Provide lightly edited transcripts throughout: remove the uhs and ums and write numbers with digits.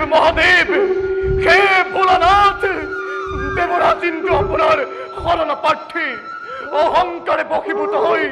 মহাদেব হে ভোলানাথ দেবরাজ ইন্দ্র আপনার হরণ প্রার্থী অহংকারে বশীভূত হই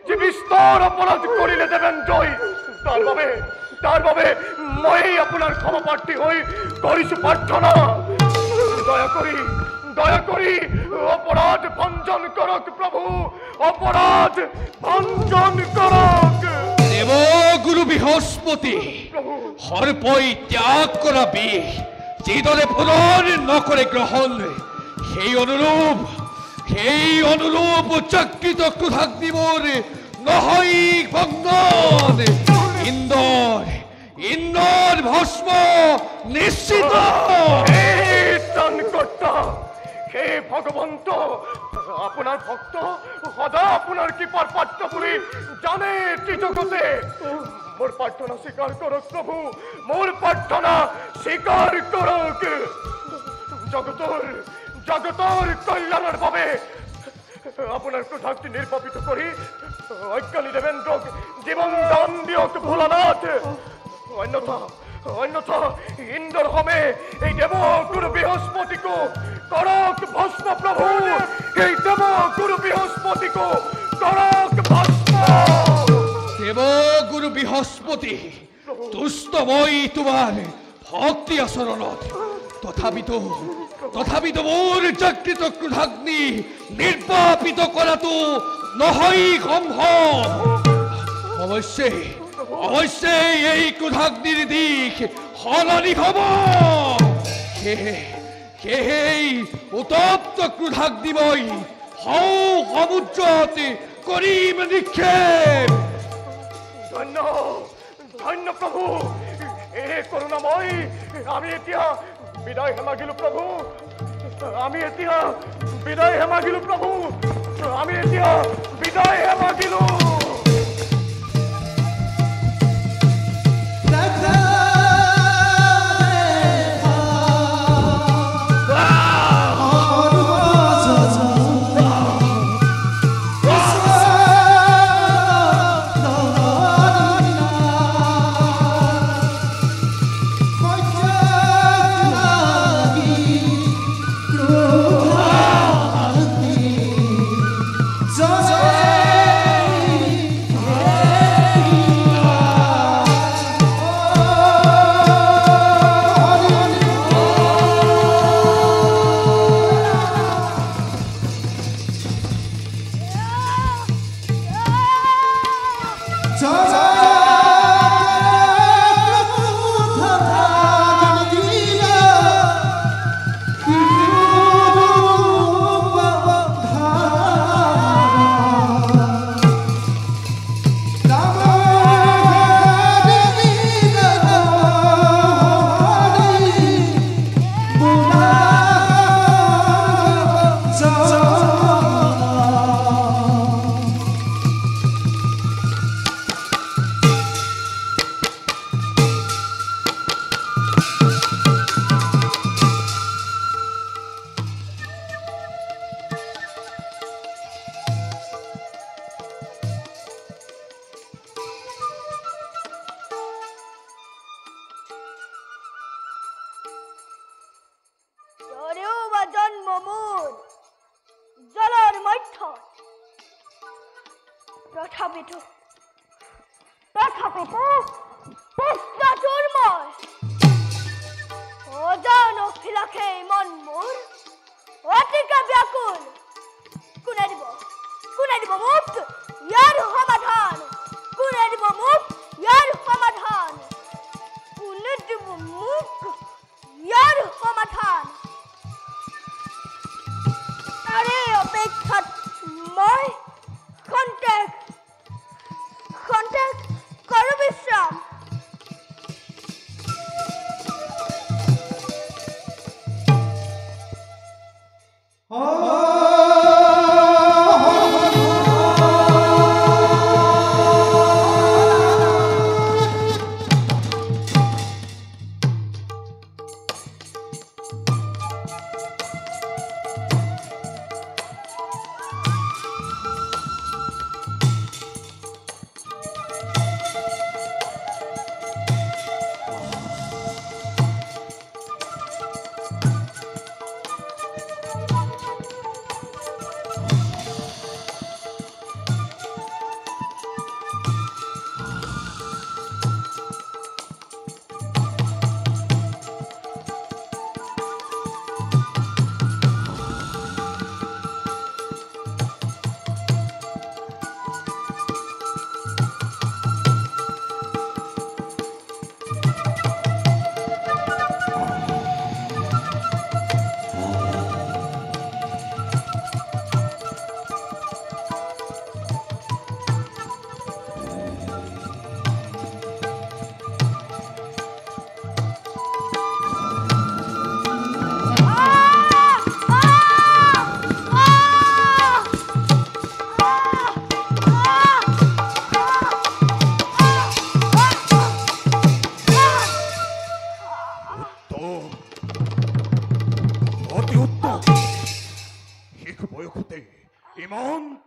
যে বিস্তর অপরাধ করিলে দেবেন জয় তার ভাবে মই আপনার ক্ষমা প্রার্থী হই করিছু প্রার্থনা দয়া করি অপরাধ ভঞ্জন করক প্রভু অপরাধ ভঞ্জন করক দেবগুরু বৃহস্পতি হরপই ত্যাগ করা বিষ যেদলে পূরণ নকরে গ্রহণ সেই অনুরূপ চক্রিত ক্রোধাগ্নিমোর নহই ভঙ্গন ইন্দর ভস্ম নিশ্চিত হে ভগবন্ত আপনার ভক্ত সদা আপনার কৃপার পাত্র বলে জানে ত্রিজগতে মোর প্রার্থনা স্বীকার করক প্রভু মোর প্রার্থনা স্বীকার করক জগতর কল্যাণের ভাবে আপনার ক্রোধাগ্নি নির্বাপিত করি অজ্ঞানী দেবেন্দ্র জীবন দান দিয়ক ভোলানাথ অন্যথা ইন্দ্র হবে এই দেবগুরু বৃহস্পতিকে করক ভস্ম প্রভু এই দেবগুরু বৃহস্পতিকে করক ভস্ম দেবগুরু বৃহস্পতি তুষ্ট মই তোমার ভক্তি আচরণত তথাপিতো মোৰ জাগৃত ক্ৰোধাগ্নি নিৰ্বাপিত কৰাটো নহয় সম্ভৱ অৱশ্যে এই ক্ৰোধাগ্নিৰ দিশ সলনি হ'ব সেয়ে উত্তপ্ত ক্ৰোধাগ্নি মই সমুদ্ৰত কৰিম নিক্ষেপ ধন্য প্ৰভু এ কৰুণাময় আমি এতিয়া বিদায় হেমাগিলো প্ৰভু আমি এতিয়া বিদায় হেমাগিলো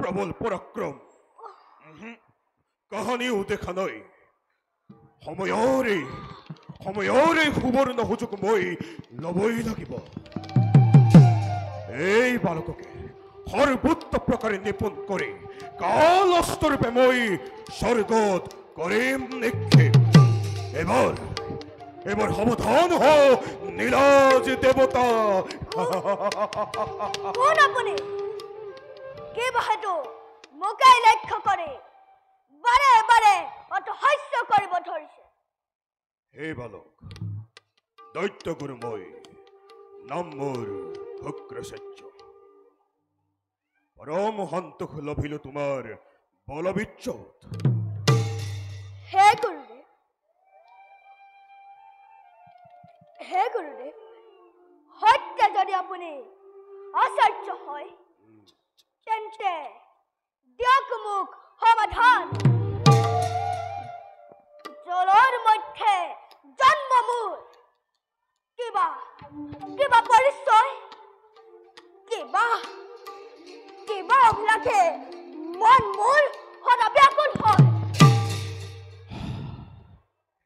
প্ৰবল পৰাক্ৰম কাহানিও দেখা নাই। সময়ৰে সুবৰ্ণ সুযোগ মই ল'বই লাগিব। এই বালককে সৰ্বোচ্চ প্ৰকাৰে নিপুণ কৰি কাল অস্ত্ৰৰূপে মই স্বৰ্গত কৰিম নিক্ষেপ। এবাৰ সাৱধান হ নীলাজ দেৱতা। কোন আপুনি? কি বাহেতু মোকেই লক্ষ্য কৰে বাৰে বাৰে অতহাস্য কৰিব ধৰিছে? হে বালক, দৈত্যগুৰু মই, নাম মোৰ শুক্ৰচাৰ্য। পৰম সন্তোষ লভিলো তোমাৰ বলবিচ্যুত। হে গুৰুদেৱ, সত্য যদি আপুনি আচাৰ্য হয় তেন্তে দিয়ক মোক সমাধান। জলৰ মধ্যে জন্ম মোৰ, কিবা পৰিচয়, কিবা অভিলাষে মন মোৰ সদা ব্যাকুল হয়।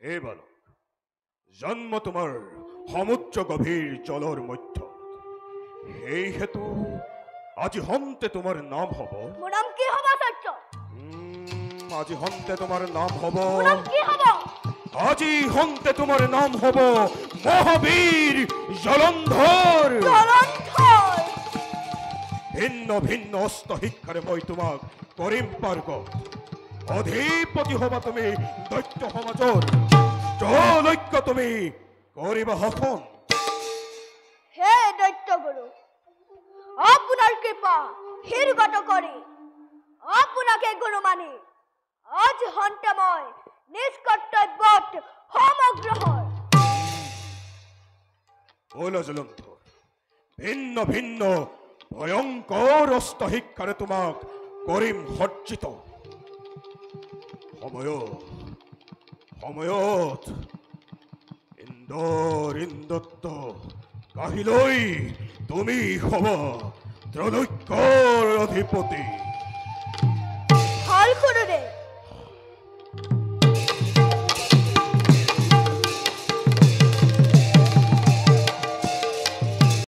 হে বালক, জন্ম তোমাৰ সমুদ্ৰ গভীৰ জলৰ মধ্য। সেই হেতু আজি হন্তে তোমাৰ নাম হব। মোৰ নাম কি হব আচাৰ্য? আজি হন্তে তোমাৰ নাম হব। মোৰ নাম কি হব? আজি হন্তে তোমাৰ নাম হব মহাবীৰ জলন্ধৰ। ভিন্ন ভিন্ন অস্ত্ৰ শিক্ষাৰে মই তোমাক কৰিম পাৰ্গত। অধিপতি হবা তুমি দৈত্য সমাজৰ, জলৈক্য তুমি কৰিবা শাসন। হে দৈত্যগুৰু, আপোনাৰ কৃপা শিৰগত কৰি আপোনাকে গুৰু মানি আজি হন্তে মই নিজ কৰ্তব্যত সমগ্ৰহৰ। বল জলন্ধৰ, ভিন্ন ভিন্ন ভয়ংকৰ অস্ত্ৰ শিক্ষাৰে তোমাক কৰিম সজ্জিত। সময়ত ইন্দ্ৰত্ব কাহিলৈ তুমি হবা ত্ৰৈলোক্যৰ অধিপতি।